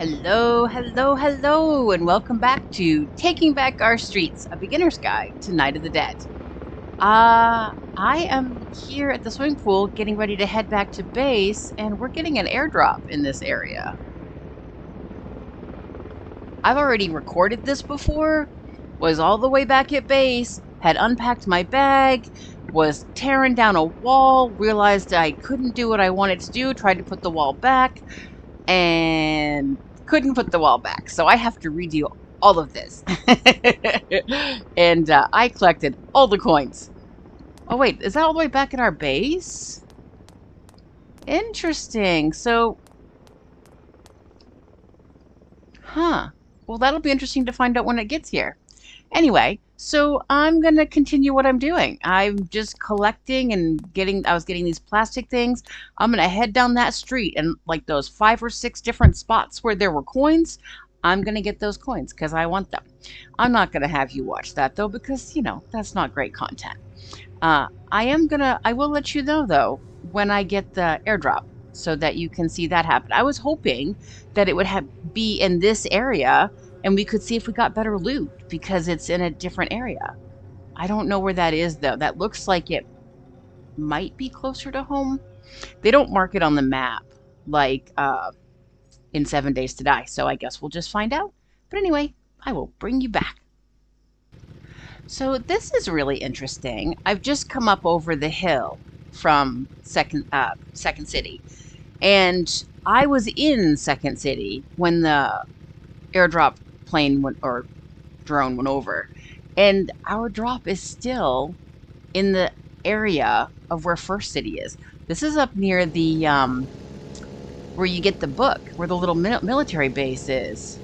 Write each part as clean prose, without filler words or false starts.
Hello, hello, hello, and welcome back to Taking Back Our Streets, a beginner's guide to Night of the Dead. I am here at the swimming pool getting ready to head back to base, and we're getting an airdrop in this area. I've already recorded this before, was all the way back at base, had unpacked my bag, was tearing down a wall, realized I couldn't do what I wanted to do, tried to put the wall back, and couldn't put the wall back. So I have to redo all of this. And I collected all the coins. Oh, wait, is that all the way back at our base? Interesting. So, well, that'll be interesting to find out when it gets here. Anyway, so I'm going to continue what I'm doing. I'm just collecting and I was getting these plastic things. I'm going to head down that street and like those 5 or 6 different spots where there were coins, I'm going to get those coins because I want them. I'm not going to have you watch that though because, that's not great content. I will let you know though when I get the airdrop so that you can see that happen. I was hoping that it would be in this area and we could see if we got better loot because it's in a different area. I don't know where that is though. That looks like it might be closer to home. They don't mark it on the map like in 7 Days to Die, so I guess we'll just find out. But anyway, I will bring you back. So this is really interesting. I've just come up over the hill from Second City, and I was in Second City when the airdrop plane or drone went over, and our drop is still in the area of where First City is. This is up near the where you get the book, where the little military base is.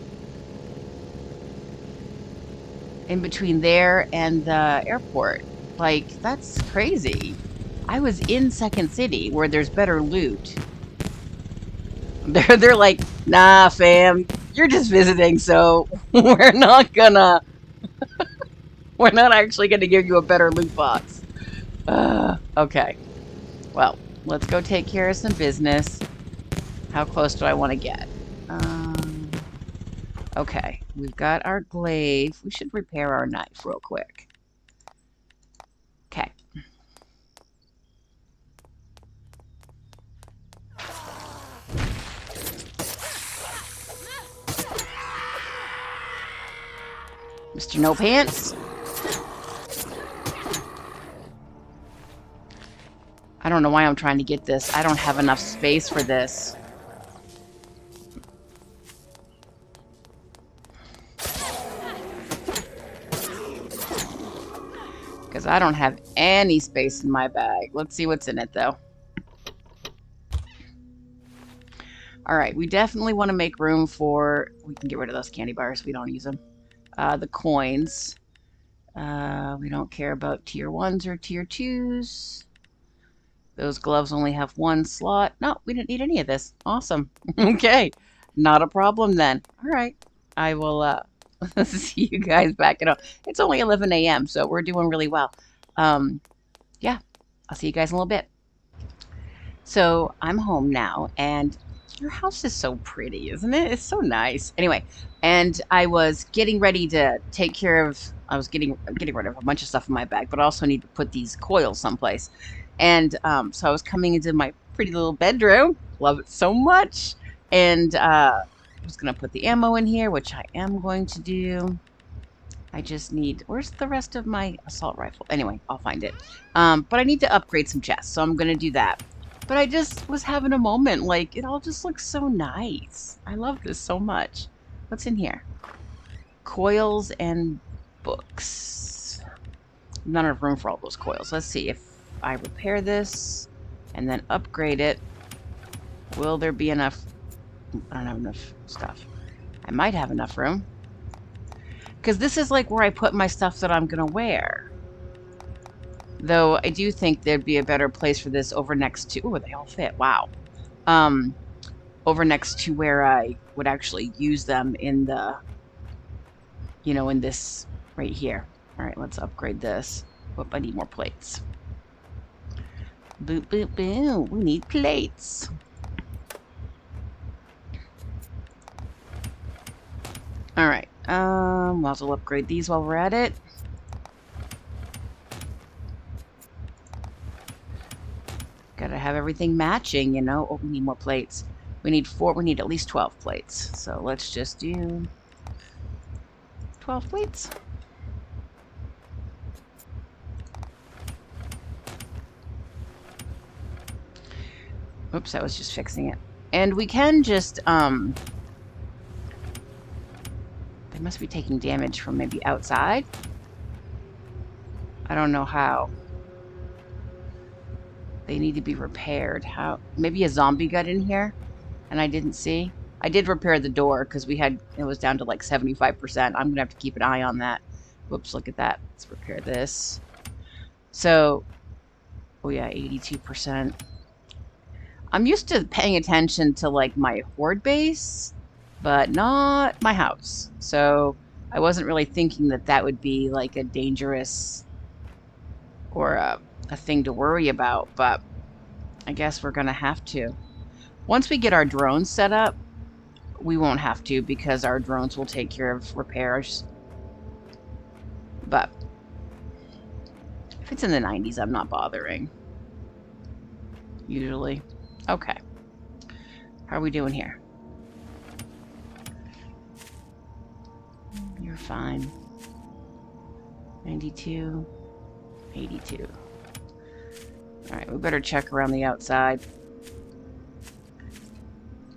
In between there and the airport. Like, that's crazy. I was in Second City where there's better loot. They're like, nah, fam, you're just visiting, so we're not actually gonna give you a better loot box. Okay. Well, let's go take care of some business. How close do I want to get? Okay, we've got our glaive. We should repair our knife real quick. Okay. Mr. No Pants. I don't know why I'm trying to get this. I don't have enough space for this. Because I don't have any space in my bag. Let's see what's in it, though. All right, we definitely want to make room for... We can get rid of those candy bars. We don't use them. The coins. We don't care about tier 1s or tier 2s. Those gloves only have 1 slot. No, we didn't need any of this. Awesome. Okay, not a problem then. All right, I will... see you guys back it up. It's only 11 a.m., so we're doing really well. Yeah, I'll see you guys in a little bit. So I'm home now, and your house is so pretty, isn't it? It's so nice. Anyway, and I was getting ready to take care of... I was getting rid of a bunch of stuff in my bag, but I also need to put these coils someplace. And so I was coming into my pretty little bedroom. Love it so much. And I was going to put the ammo in here, which I am going to do. I just need... Where's the rest of my assault rifle? Anyway, I'll find it. But I need to upgrade some chests, so I'm going to do that. But I just was having a moment. Like, it all just looks so nice. I love this so much. What's in here? Coils and books. Not enough room for all those coils. Let's see if I repair this and then upgrade it. Will there be enough... I don't have enough stuff. I might have enough room. Because this is like where I put my stuff that I'm going to wear. Though I do think there'd be a better place for this over next to... Oh, they all fit. Wow. Over next to where I would actually use them in the... in this right here. Alright, let's upgrade this. Whoop, I need more plates. Boop, boop, boop. We need plates. All right. Might as well upgrade these while we're at it. Gotta have everything matching, you know. Oh, we need more plates. We need 4. We need at least 12 plates. So let's just do 12 plates. Oops, I was just fixing it. And we can just, they must be taking damage from maybe outside. I don't know how. They need to be repaired. How? Maybe a zombie got in here and I didn't see. I did repair the door because it was down to like 75%. I'm gonna have to keep an eye on that. Whoops, look at that. Let's repair this. So, oh yeah, 82%. I'm used to paying attention to like my horde base, but not my house. So I wasn't really thinking that that would be like a dangerous or a thing to worry about, but I guess we're gonna have to. Once we get our drones set up, we won't have to because our drones will take care of repairs. But if it's in the 90s, I'm not bothering. Usually. Okay. How are we doing here? You're fine. 92. 82. All right, we better check around the outside.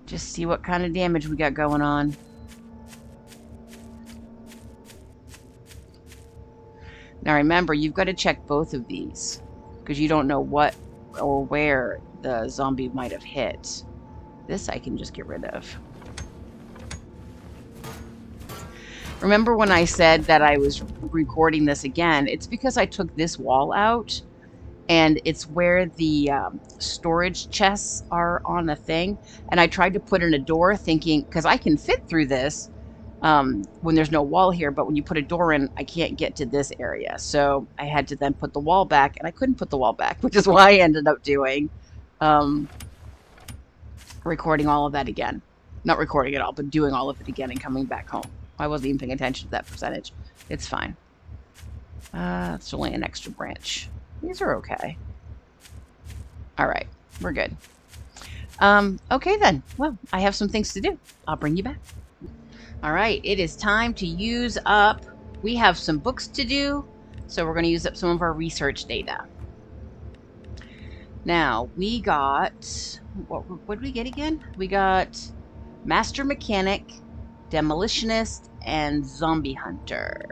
Just see what kind of damage we got going on. Now remember, you've got to check both of these because you don't know what or where the zombie might have hit. This I can just get rid of. Remember when I said that I was recording this again? It's because I took this wall out and it's where the storage chests are on a thing. And I tried to put in a door thinking, because I can fit through this when there's no wall here, but when you put a door in, I can't get to this area. So I had to then put the wall back, and I couldn't put the wall back, which is why I ended up doing recording all of that again. Not recording it all, but doing all of it again and coming back home. I wasn't even paying attention to that percentage. It's fine. It's only an extra branch. These are okay. All right, we're good. Okay then. Well, I have some things to do. I'll bring you back. All right, it is time to use up. We have some books to do, so we're going to use up some of our research data. Now, we got, what did we get again? We got Master Mechanic, Demolitionist, and Zombie Hunter.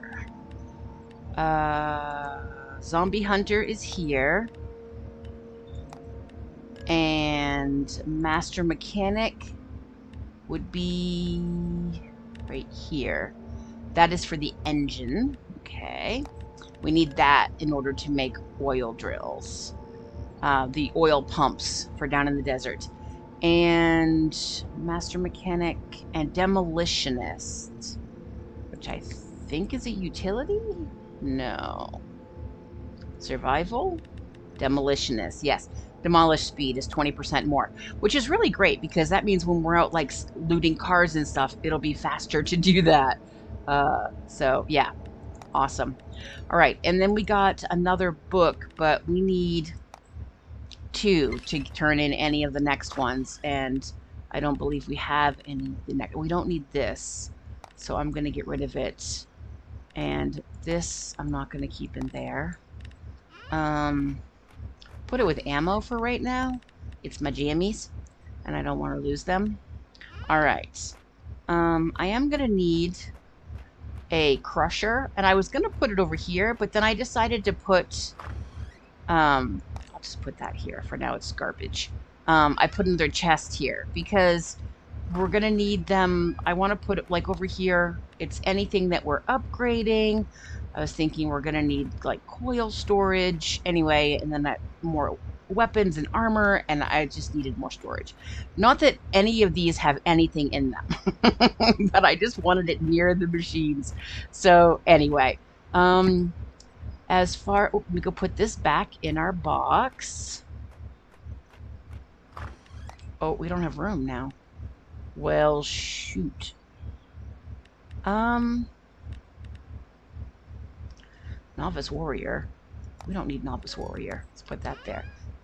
Zombie Hunter is here. And Master Mechanic would be right here. That is for the engine. Okay. We need that in order to make oil drills. The oil pumps for down in the desert. And Master Mechanic and Demolitionist, which I think is a utility? No. Survival? Demolitionist, yes. Demolish speed is 20% more, which is really great because that means when we're out like looting cars and stuff, it'll be faster to do that. So yeah, awesome. All right, and then we got another book, but we need 2 to turn in any of the next ones, and I don't believe we have any. We don't need this, so I'm going to get rid of it. And this I'm not going to keep in there. Put it with ammo for right now. It's my jammies, and I don't want to lose them. All right. I am going to need a crusher, and I was going to put it over here, but then I decided to put, I'll just put that here. For now, it's garbage. I put in their chest here because we're going to need them. I want to put it like over here. It's anything that we're upgrading. I was thinking we're going to need like coil storage anyway, and then that more weapons and armor, and I just needed more storage. Not that any of these have anything in them, but I just wanted it near the machines. So anyway, as far, we go put this back in our box. Oh, we don't have room now. Well, shoot. Novice warrior. We don't need novice warrior. Let's put that there.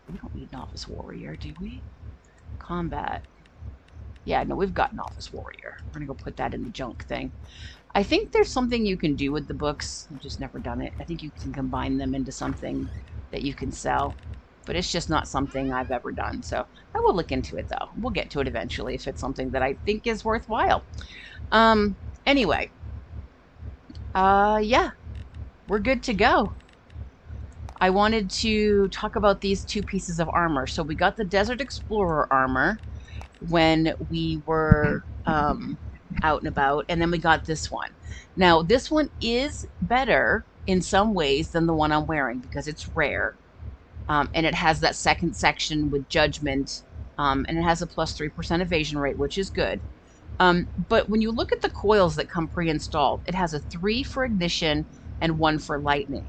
We don't need novice warrior, do we? Combat. Yeah, no, we've got novice warrior. We're gonna go put that in the junk thing. I think there's something you can do with the books. I've just never done it. I think you can combine them into something that you can sell, but it's just not something I've ever done. So I will look into it though. We'll get to it eventually if it's something that I think is worthwhile. Anyway, yeah, we're good to go. I wanted to talk about these two pieces of armor. So we got the Desert Explorer armor when we were out and about, and then we got this one. Now, this one is better in some ways than the one I'm wearing because it's rare, and it has that second section with judgment, and it has a plus 3% evasion rate, which is good. But when you look at the coils that come pre-installed, it has a 3 for ignition and 1 for lightning.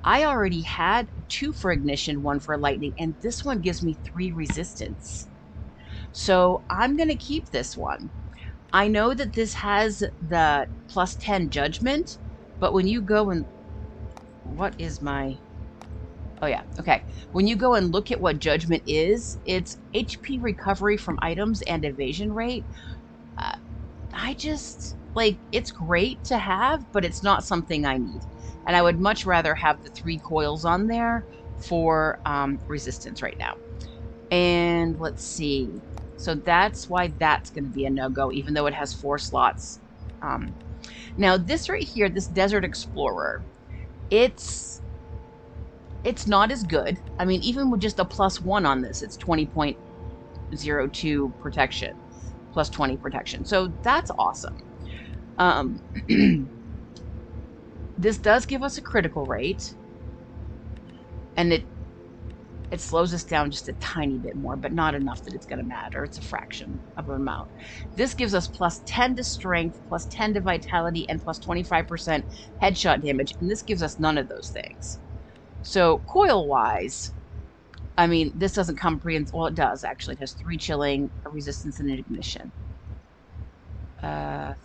I already had 2 for ignition, 1 for lightning, and this one gives me 3 resistance. So I'm going to keep this one. I know that this has the plus 10 judgment, but when you go and... What is my... Oh yeah, okay. When you go and look at what judgment is, it's HP recovery from items and evasion rate. I just... Like, it's great to have, but it's not something I need. And I would much rather have the 3 coils on there for resistance right now. And let's see. So that's why that's going to be a no-go, even though it has 4 slots. Now this right here, this Desert Explorer, it's not as good. I mean, even with just a plus 1 on this, it's 20.02 protection, plus 20 protection. So that's awesome. This does give us a critical rate, and it slows us down just a tiny bit more, but not enough that it's going to matter. It's a fraction of an amount. This gives us plus 10 to strength, plus 10 to vitality, and plus 25% headshot damage, and this gives us none of those things. So coil-wise, I mean, this doesn't come well, it does, actually. It has 3 chilling, a resistance, and an ignition.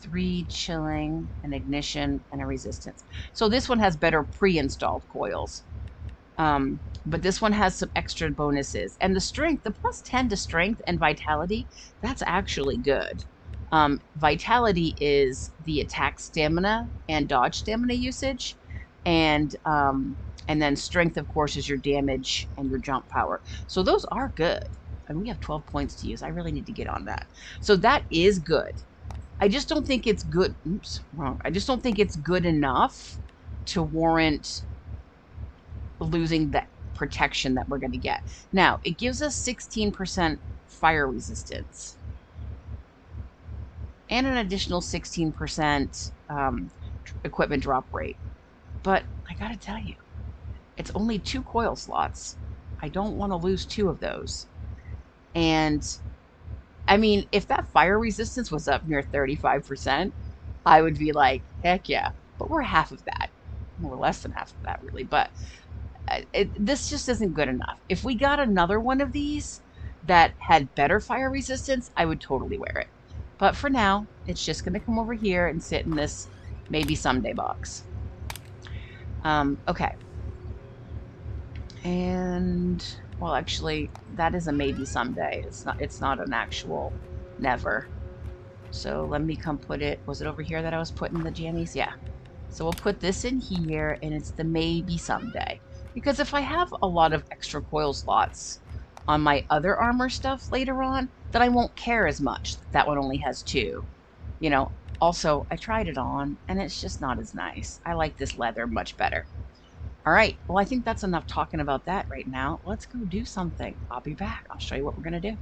3 chilling, an ignition, and a resistance. So this one has better pre-installed coils. But this one has some extra bonuses. And the strength, the plus 10 to strength and vitality, that's actually good. Vitality is the attack stamina and dodge stamina usage. And then strength, of course, is your damage and your jump power. So those are good. And we have 12 points to use. I really need to get on that. So that is good. I just don't think it's good. Oops, wrong. I just don't think it's good enough to warrant losing the protection that we're going to get. Now, it gives us 16% fire resistance and an additional 16% equipment drop rate. But I got to tell you, it's only 2 coil slots. I don't want to lose 2 of those. And I mean, if that fire resistance was up near 35%, I would be like, heck yeah. But we're half of that. We're less than half of that, really. But this just isn't good enough. If we got another one of these that had better fire resistance, I would totally wear it. But for now, it's just going to come over here and sit in this maybe someday box. Okay. And... well, actually, that is a maybe someday. It's not an actual never. So let me come put it. Was it over here that I was putting the jammies? Yeah. So we'll put this in here, and it's the maybe someday. Because if I have a lot of extra coil slots on my other armor stuff later on, then I won't care as much that that one only has 2. You know, also, I tried it on, and it's just not as nice. I like this leather much better. All right, well, I think that's enough talking about that right now. Let's go do something. I'll be back. I'll show you what we're going to do.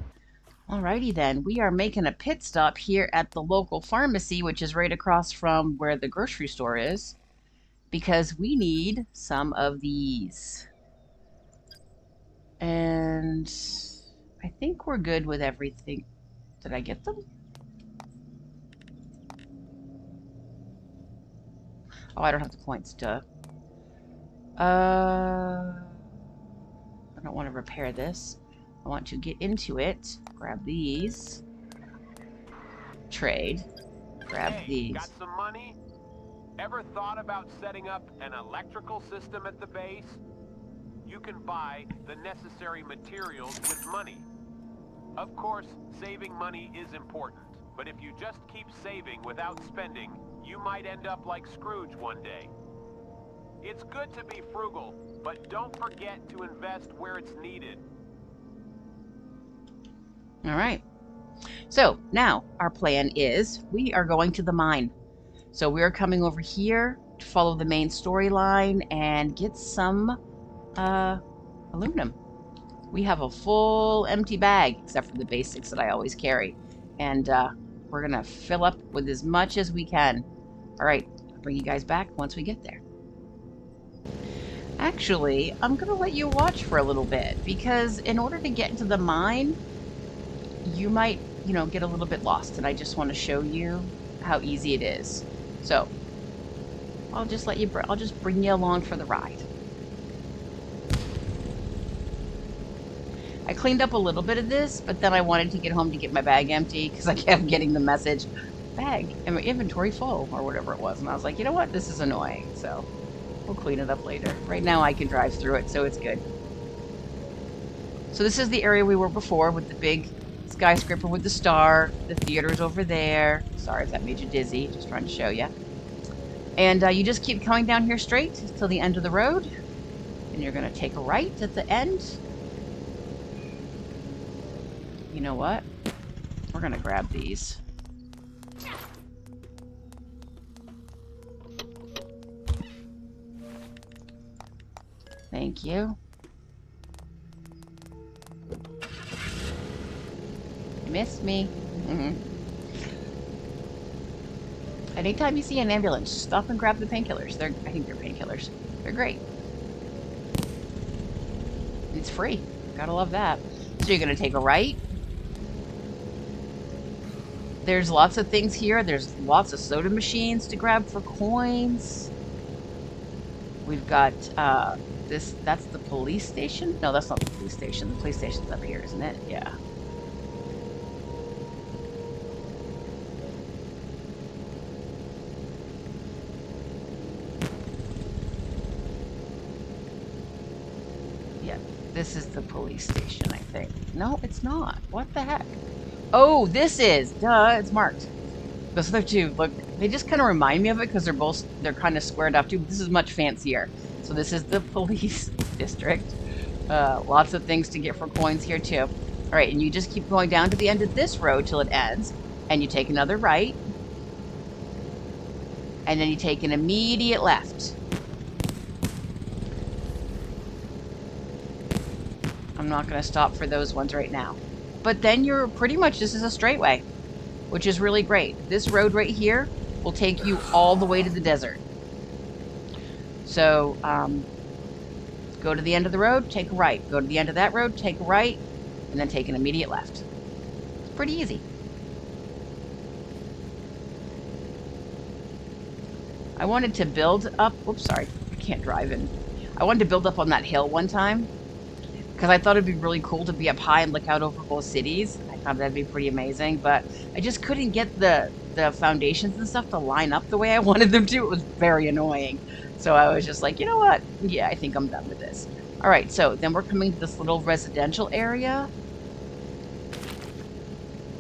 Alrighty then, we are making a pit stop here at the local pharmacy, which is right across from where the grocery store is, because we need some of these. And I think we're good with everything. Did I get them? Oh, I don't have the points, duh. I don't want to repair this. I want to get into it, grab these, trade, grab Hey, these. got some money? Ever thought about setting up an electrical system at the base? You can buy the necessary materials with money. Of course, saving money is important, but if you just keep saving without spending, you might end up like Scrooge one day. It's good to be frugal, but don't forget to invest where it's needed. All right. So now our plan is we are going to the mine. So we're coming over here to follow the main storyline and get some aluminum. We have a full empty bag, except for the basics that I always carry. And we're going to fill up with as much as we can. All right, I'll bring you guys back once we get there. Actually, I'm going to let you watch for a little bit, because in order to get into the mine, you might, get a little bit lost. And I just want to show you how easy it is. So I'll just bring you along for the ride. I cleaned up a little bit of this, but then I wanted to get home to get my bag empty because I kept getting the message, bag and my inventory full, or whatever it was. And I was like, you know what? This is annoying. So we'll clean it up later. Right now I can drive through it, so it's good. So this is the area we were before with the big skyscraper with the star. The theater's over there. Sorry if that made you dizzy. Just trying to show you. And you just keep coming down here straight till the end of the road. And you're going to take a right at the end. You know what? We're going to grab these. Thank you. You missed me. Anytime you see an ambulance, stop and grab the painkillers. I think they're painkillers. They're great. It's free. Gotta love that. So you're going to take a right. There's lots of things here. There's lots of soda machines to grab for coins. We've got that's the police station? No, that's not the police station. The police station's up here, isn't it? Yeah. Yeah, this is the police station, I think. No, it's not. What the heck? Oh, this is. Duh, it's marked. Those other two, look, they just kind of remind me of it because they're kind of squared up too. But this is much fancier. So this is the police district. Lots of things to get for coins here too. All right, and you just keep going down to the end of this road till it ends, and you take another right, and then you take an immediate left. I'm not going to stop for those ones right now. But then you're pretty much, this is a straightaway, which is really great. This road right here will take you all the way to the desert. So go to the end of the road, take a right. Go to the end of that road, take a right, and then take an immediate left. It's pretty easy. I wanted to build up, oops, sorry, I can't drive in. I wanted to build up on that hill one time because I thought it'd be really cool to be up high and look out over both cities. I thought that'd be pretty amazing, but I just couldn't get the foundations and stuff to line up the way I wanted them to. It was very annoying. So I was just like, you know what? Yeah, I think I'm done with this. All right, so then we're coming to this little residential area.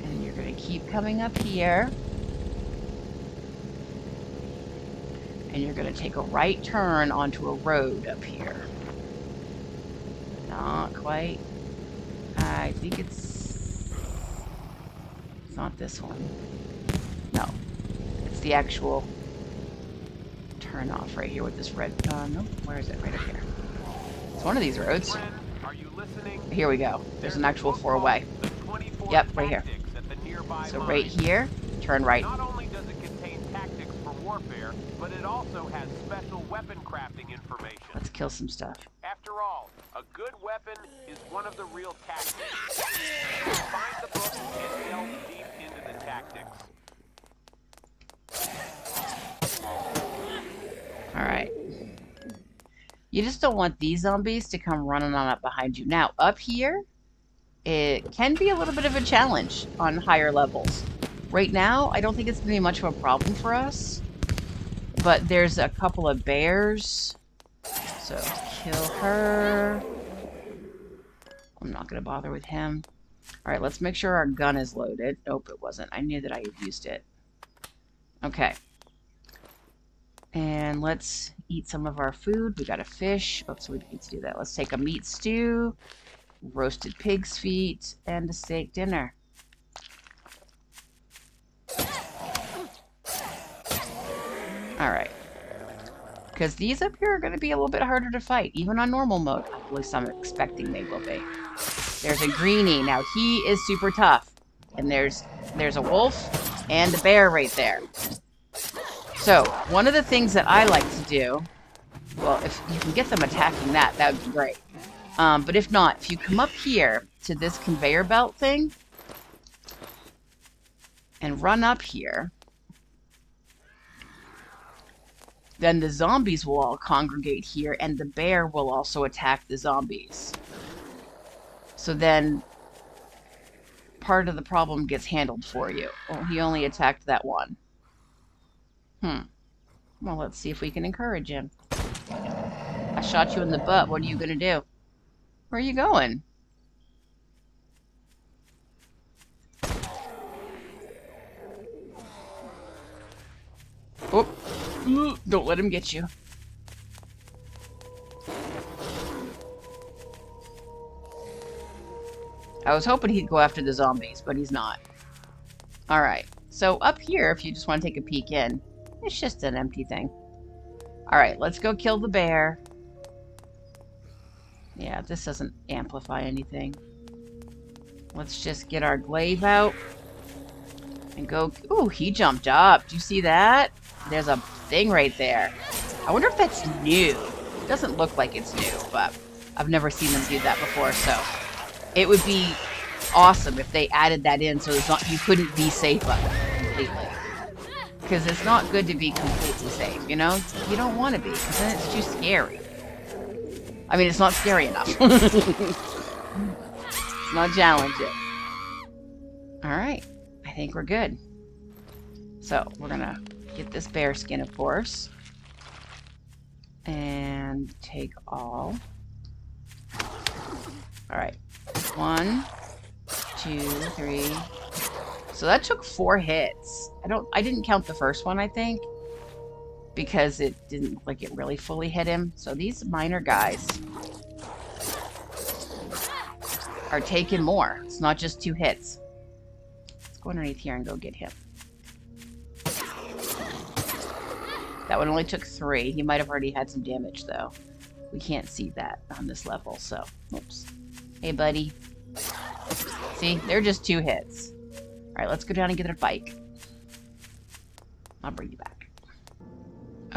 And you're going to keep coming up here. And you're going to take a right turn onto a road up here. Not quite. I think it's not this one. No, it's the actual turn off right here with this red, no, where is it? Right up here. It's one of these roads. Are you listening? Here we go. There's an actual four-way. Yep, right here. So right here, turn right. Not only does it contain tactics for warfare, but it also has special weapon crafting information. Let's kill some stuff. After all, a good weapon is one of the real tactics. Find the book and delve deep into the tactics. Alright. You just don't want these zombies to come running on up behind you. Now, up here, it can be a little bit of a challenge on higher levels. Right now, I don't think it's going to be much of a problem for us. But there's a couple of bears. So, kill her. I'm not going to bother with him. Alright, let's make sure our gun is loaded. Nope, it wasn't. I knew that I had used it. Okay. And let's eat some of our food. We got a fish. Oops, we need to do that. Let's take a meat stew, roasted pig's feet, and a steak dinner. Alright. Because these up here are going to be a little bit harder to fight, even on normal mode. At least I'm expecting they will be. There's a greenie. Now, he is super tough. And there's a wolf and a bear right there. So, one of the things that I like to do, well, if you can get them attacking that would be great. But if not, if you come up here to this conveyor belt thing and run up here, then the zombies will all congregate here and the bear will also attack the zombies. So then part of the problem gets handled for you. Oh, he only attacked that one. Well, let's see if we can encourage him. I shot you in the butt. What are you gonna do? Where are you going? Oh, don't let him get you. I was hoping he'd go after the zombies, but he's not. Alright, so up here, if you just want to take a peek in, it's just an empty thing. Alright, let's go kill the bear. Yeah, this doesn't amplify anything. Let's just get our glaive out. And go... Ooh, he jumped up. Do you see that? There's a thing right there. I wonder if that's new. It doesn't look like it's new, but I've never seen them do that before, so... It would be awesome if they added that in so it's not, you couldn't be safe up completely. Because it's not good to be completely safe, you know? You don't want to be, because then it's too scary. I mean, it's not scary enough. It's not challenging. Alright, I think we're good. So, we're gonna get this bear skin, of course. And take all. Alright. 1, 2, 3. So that took 4 hits. I didn't count the first one, I think, because it didn't look like it really fully hit him. So these minor guys are taking more. It's not just 2 hits. Let's go underneath here and go get him. That one only took 3. He might have already had some damage, though. We can't see that on this level, so... Oops. Hey, buddy. See? They're just 2 hits. Alright, let's go down and get a bike. I'll bring you back.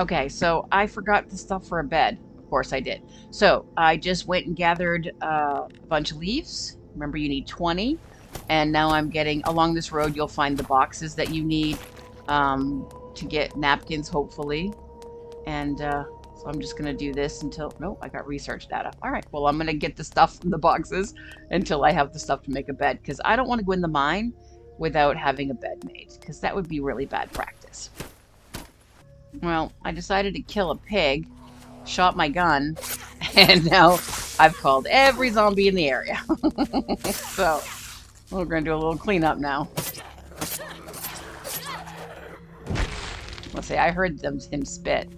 Okay, so I forgot the stuff for a bed. Of course I did. So, I just went and gathered a bunch of leaves. Remember, you need 20. And now I'm getting... Along this road, you'll find the boxes that you need to get napkins, hopefully. And... So I'm just going to do this until... No, I got research data. Alright, well, I'm going to get the stuff from the boxes until I have the stuff to make a bed. Because I don't want to go in the mine without having a bed made. Because that would be really bad practice. Well, I decided to kill a pig. Shot my gun. And now I've called every zombie in the area. So, we're going to do a little cleanup now. Let's see, I heard him spit.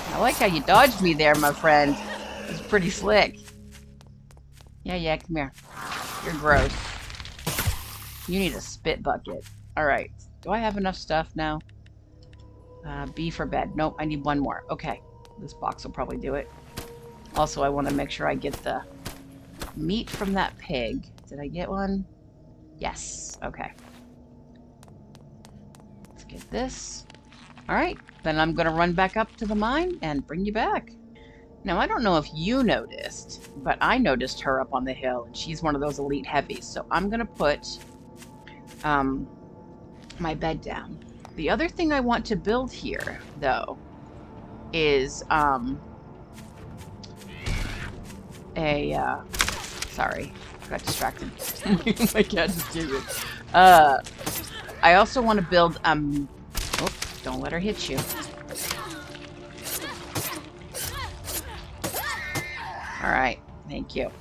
I like how you dodged me there, my friend. It's pretty slick. Yeah, come here. You're gross. You need a spit bucket. Alright. Do I have enough stuff now? B for bed. Nope, I need 1 more. Okay. This box will probably do it. Also, I want to make sure I get the meat from that pig. Did I get one? Yes. Okay. Let's get this. Alright. Then I'm going to run back up to the mine and bring you back. Now, I don't know if you noticed, but I noticed her up on the hill, and she's one of those elite heavies. So I'm going to put my bed down. The other thing I want to build here, though, is sorry, got distracted. My cat is digging. I also want to build oh, don't let her hit you. All right, thank you.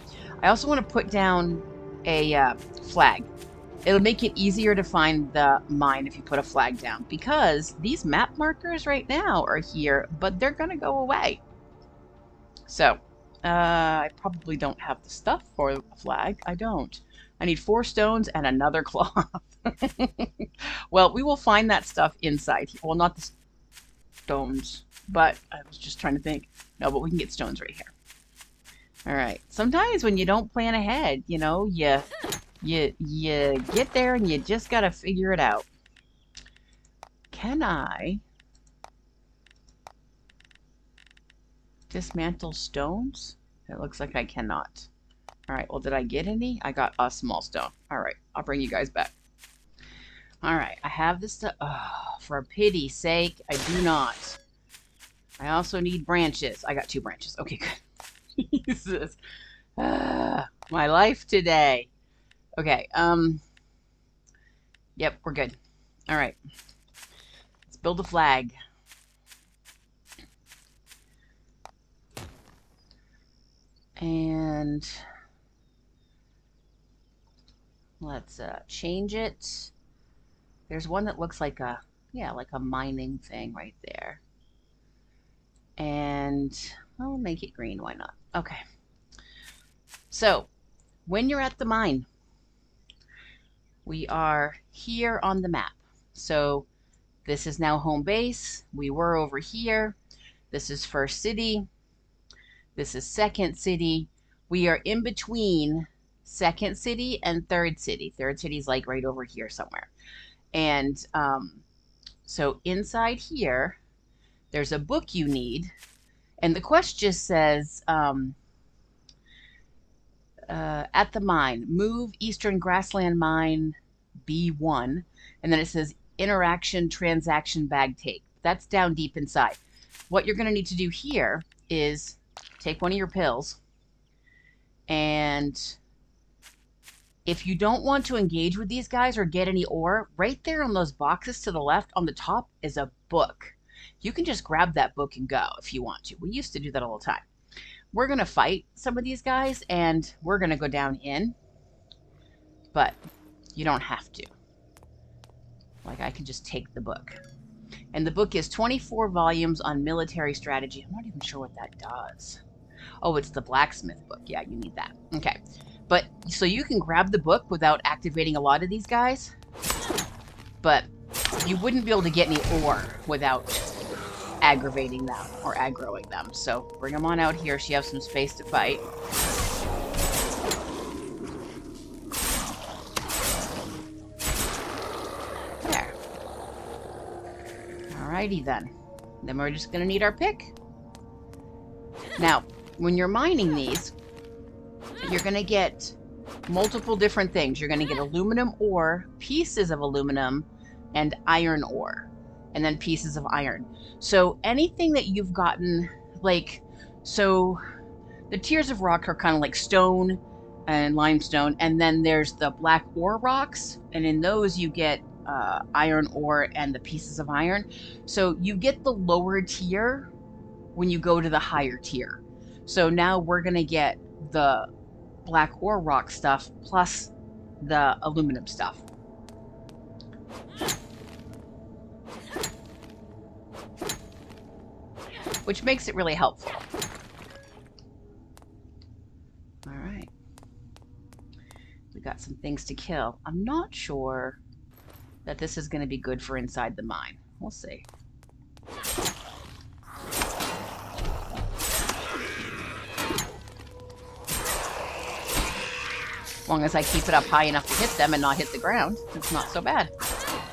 I also want to put down a flag. It'll make it easier to find the mine if you put a flag down, because these map markers right now are here, but they're gonna go away. So, I probably don't have the stuff for a flag. I don't. I need 4 stones and another cloth. Well, we will find that stuff inside here. Well, not the stones, but I was just trying to think. No, but we can get stones right here. All right. Sometimes when you don't plan ahead, you know, you get there and you just gotta figure it out. Can I dismantle stones? It looks like I cannot. All right, well, did I get any? I got a small stone. All right, I'll bring you guys back. All right, I have this stuff. Oh, for pity's sake, I do not. I also need branches. I got 2 branches. Okay, good. Jesus. My life today. Okay, yep, we're good. All right. Let's build a flag. And let's change it. There's one that looks like a, yeah, like a mining thing right there. And I'll make it green, why not? Okay. So, when you're at the mine, we are here on the map. So, this is now home base. We were over here. This is first city. This is second city. We are in between second city and third city. Third city is like right over here somewhere. And so inside here, there's a book you need. And the quest just says, at the mine, move Eastern Grassland Mine B1. And then it says interaction transaction bag take. That's down deep inside. What you're going to need to do here is take one of your pills, and if you don't want to engage with these guys or get any ore, right there on those boxes to the left on the top is a book. You can just grab that book and go if you want to. We used to do that all the time. We're going to fight some of these guys, and we're going to go down in, but you don't have to. Like, I can just take the book. And the book is 24 volumes on military strategy. I'm not even sure what that does. Oh, it's the blacksmith book. Yeah, you need that. Okay. But, so you can grab the book without activating a lot of these guys. But you wouldn't be able to get any ore without aggravating them or aggroing them. So bring them on out here so you have some space to fight. There. Alrighty then. Then we're just going to need our pick. Now, when you're mining these, you're going to get multiple different things. You're going to get aluminum ore, pieces of aluminum, and iron ore, and then pieces of iron. So anything that you've gotten, like, so the tiers of rock are kind of like stone and limestone, and then there's the black ore rocks, and in those you get iron ore and the pieces of iron. So you get the lower tier when you go to the higher tier. So now we're going to get the black ore rock stuff plus the aluminum stuff. Which makes it really helpful. All right. We got some things to kill. I'm not sure that this is going to be good for inside the mine. We'll see. As long as I keep it up high enough to hit them and not hit the ground, it's not so bad.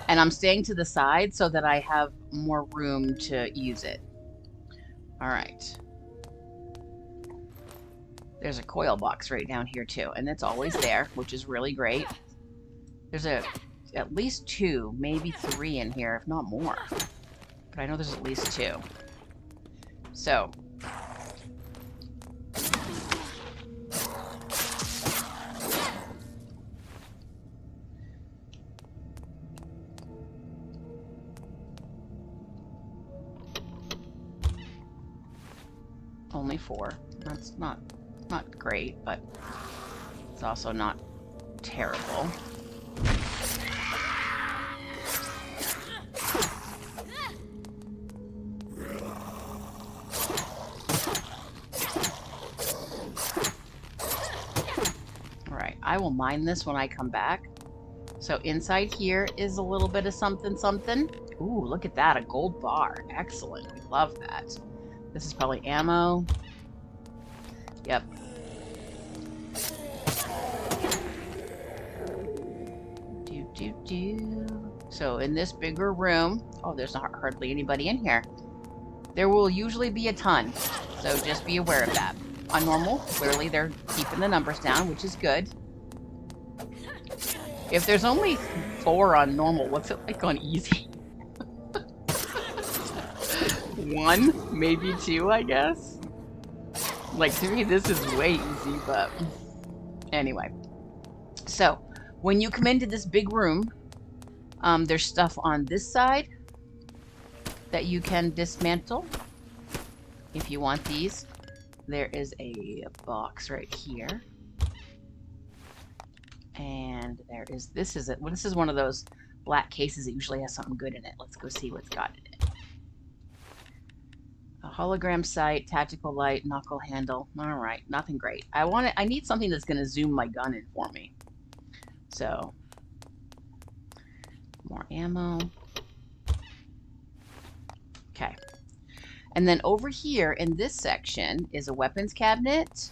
And I'm staying to the side so that I have more room to use it. All right. There's a coil box right down here too, and it's always there, which is really great. There's a at least 2, maybe 3 in here, if not more. But I know there's at least 2. So. Only 4. That's not great, but it's also not terrible. Alright, I will mine this when I come back. So inside here is a little bit of something something. Ooh, look at that, a gold bar. Excellent, we love that. This is probably ammo. Yep. So in this bigger room, oh, there's not hardly anybody in here. There will usually be a ton, so just be aware of that. On normal, clearly they're keeping the numbers down, which is good. If there's only 4 on normal, what's it like on easy? 1, maybe 2, I guess. Like, to me, this is way easy, but anyway. So, when you come into this big room, there's stuff on this side that you can dismantle if you want these. There is a box right here. And there is, this is it. Well, this is one of those black cases that usually has something good in it. Let's go see what's got in it. A hologram sight, tactical light, knuckle handle. All right, nothing great. I need something that's going to zoom my gun in for me. So, more ammo. Okay. And then over here in this section is a weapons cabinet.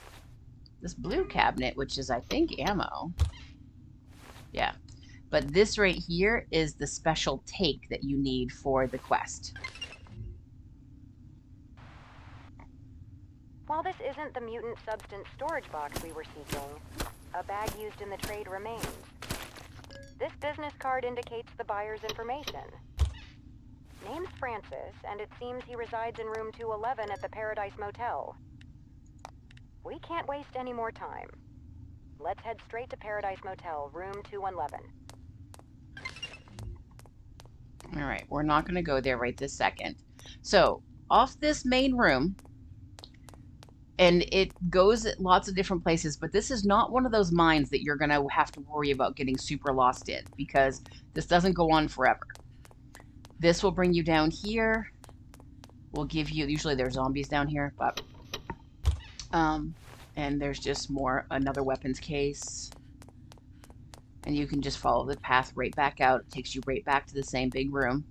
This blue cabinet, which is, I think, ammo. Yeah. But this right here is the special take that you need for the quest. While this isn't the mutant substance storage box we were seeking, a bag used in the trade remains. This business card indicates the buyer's information. Name's Francis, and it seems he resides in room 211 at the Paradise Motel. We can't waste any more time. Let's head straight to Paradise Motel, room 211. All right, we're not going to go there right this second. So, off this main room, and it goes at lots of different places, but this is not one of those mines that you're going to have to worry about getting super lost in, because this doesn't go on forever. This will bring you down here. We'll give you, usually there's zombies down here, but and there's just another weapons case. And you can just follow the path right back out. It takes you right back to the same big room.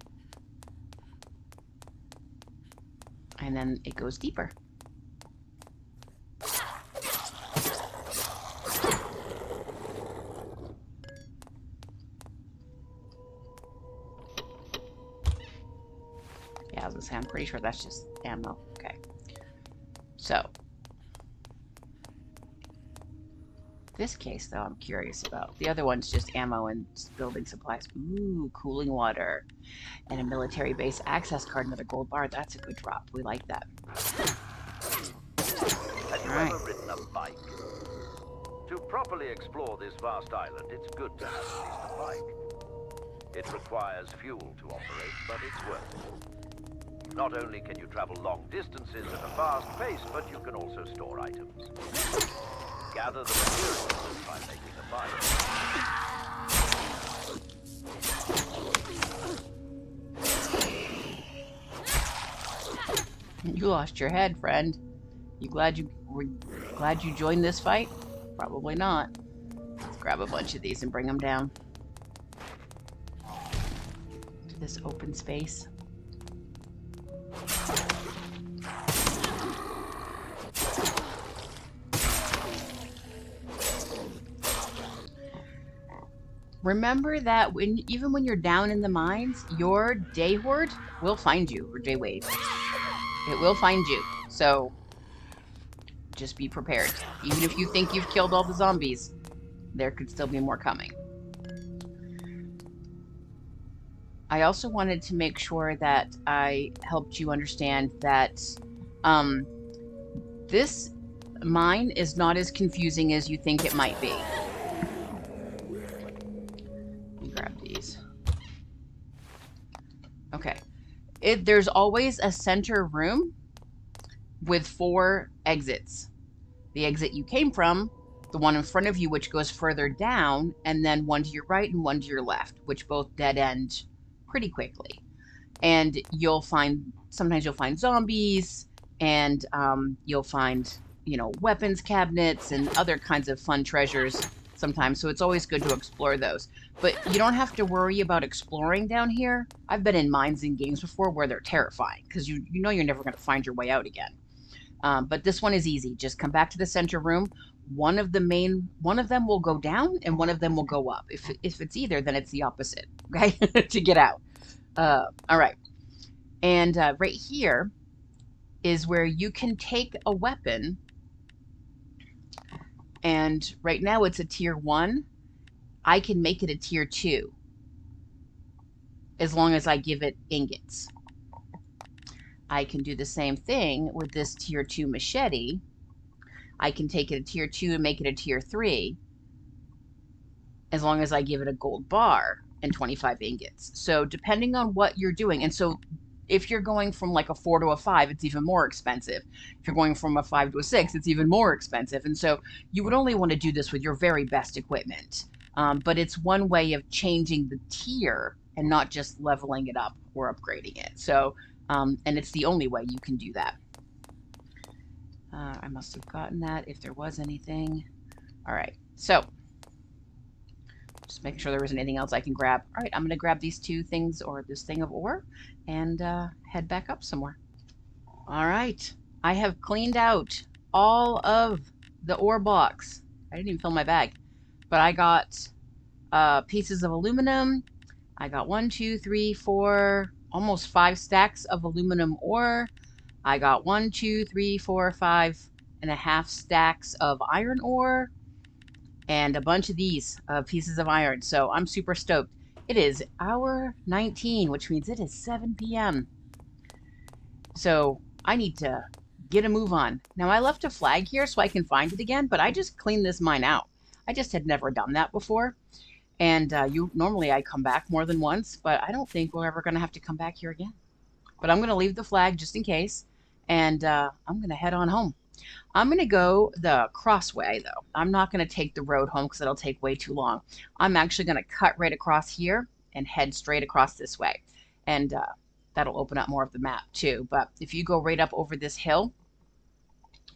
And then it goes deeper. Yeah, I was gonna say, I'm pretty sure that's just ammo. Okay. So, this case, though, I'm curious about. The other one's just ammo and building supplies. Ooh, cooling water. And a military base access card, another gold bar. That's a good drop. We like that. Have you ever ridden a bike? To properly explore this vast island, it's good to have at least a bike. It requires fuel to operate, but it's worth it. Not only can you travel long distances at a fast pace, but you can also store items. Gather the materials by making a fire. You lost your head, friend. You glad you joined this fight? Probably not. Let's grab a bunch of these and bring them down to this open space. Remember that even when you're down in the mines, your day horde will find you, or day wave. It will find you. So just be prepared. Even if you think you've killed all the zombies, there could still be more coming. I also wanted to make sure that I helped you understand that um, this mine is not as confusing as you think it might be. Let me grab these. Okay. There's always a center room with 4 exits. The exit you came from, the one in front of you, which goes further down, and then one to your right and one to your left, which both dead end pretty quickly. And sometimes you'll find zombies, and you'll find, weapons cabinets and other kinds of fun treasures sometimes. So it's always good to explore those. But you don't have to worry about exploring down here. I've been in mines in games before where they're terrifying because you know you're never going to find your way out again. But this one is easy. Just come back to the center room. One of them will go down and one of them will go up. If it's either, then it's the opposite. Okay, to get out. All right. And right here is where you can take a weapon. And right now it's a tier 1. I can make it a tier 2 as long as I give it ingots. I can do the same thing with this tier 2 machete. I can take it a tier 2 and make it a tier 3 as long as I give it a gold bar and 25 ingots. So depending on what you're doing, and so if you're going from like a 4 to a 5, it's even more expensive. If you're going from a 5 to a 6, it's even more expensive. And so you would only want to do this with your very best equipment. But it's one way of changing the tier and not just leveling it up or upgrading it. So, and it's the only way you can do that. I must have gotten that if there was anything. All right, so just making sure there wasn't anything else I can grab. All right, I'm going to grab these 2 things or this thing of ore and head back up somewhere. All right, I have cleaned out all of the ore blocks. I didn't even fill my bag, but I got pieces of aluminum. I got 1, 2, 3, 4, almost 5 stacks of aluminum ore. I got 1, 2, 3, 4, 5.5 stacks of iron ore and a bunch of these pieces of iron. So I'm super stoked. It is hour 19, which means it is 7 p.m. So I need to get a move on. Now I left a flag here so I can find it again, but I just cleaned this mine out. I just had never done that before. And normally I come back more than once, but I don't think we're ever going to have to come back here again. But I'm going to leave the flag just in case, and I'm going to head on home. I'm going to go the crossway, though. I'm not going to take the road home because it'll take way too long. I'm actually going to cut right across here and head straight across this way. And that'll open up more of the map, too. But if you go right up over this hill,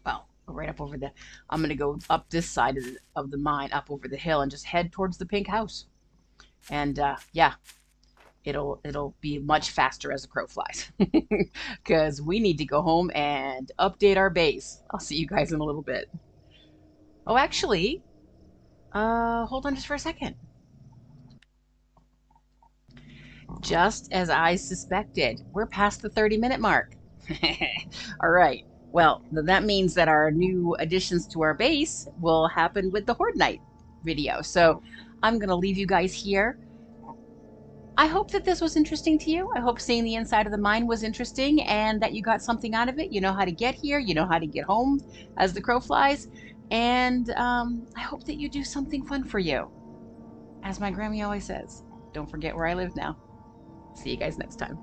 well, right up over the, I'm going to go up this side of the mine, up over the hill, and just head towards the pink house. And yeah, it'll be much faster as the crow flies because we need to go home and update our base. I'll see you guys in a little bit. Oh, actually, hold on just for a second. Just as I suspected, we're past the 30-minute mark. All right. Well, that means that our new additions to our base will happen with the Horde Night video. So I'm going to leave you guys here. I hope that this was interesting to you. I hope seeing the inside of the mine was interesting and that you got something out of it. You know how to get here. You know how to get home as the crow flies. And I hope that you do something fun for you. As my Grammy always says, don't forget where I live now. See you guys next time.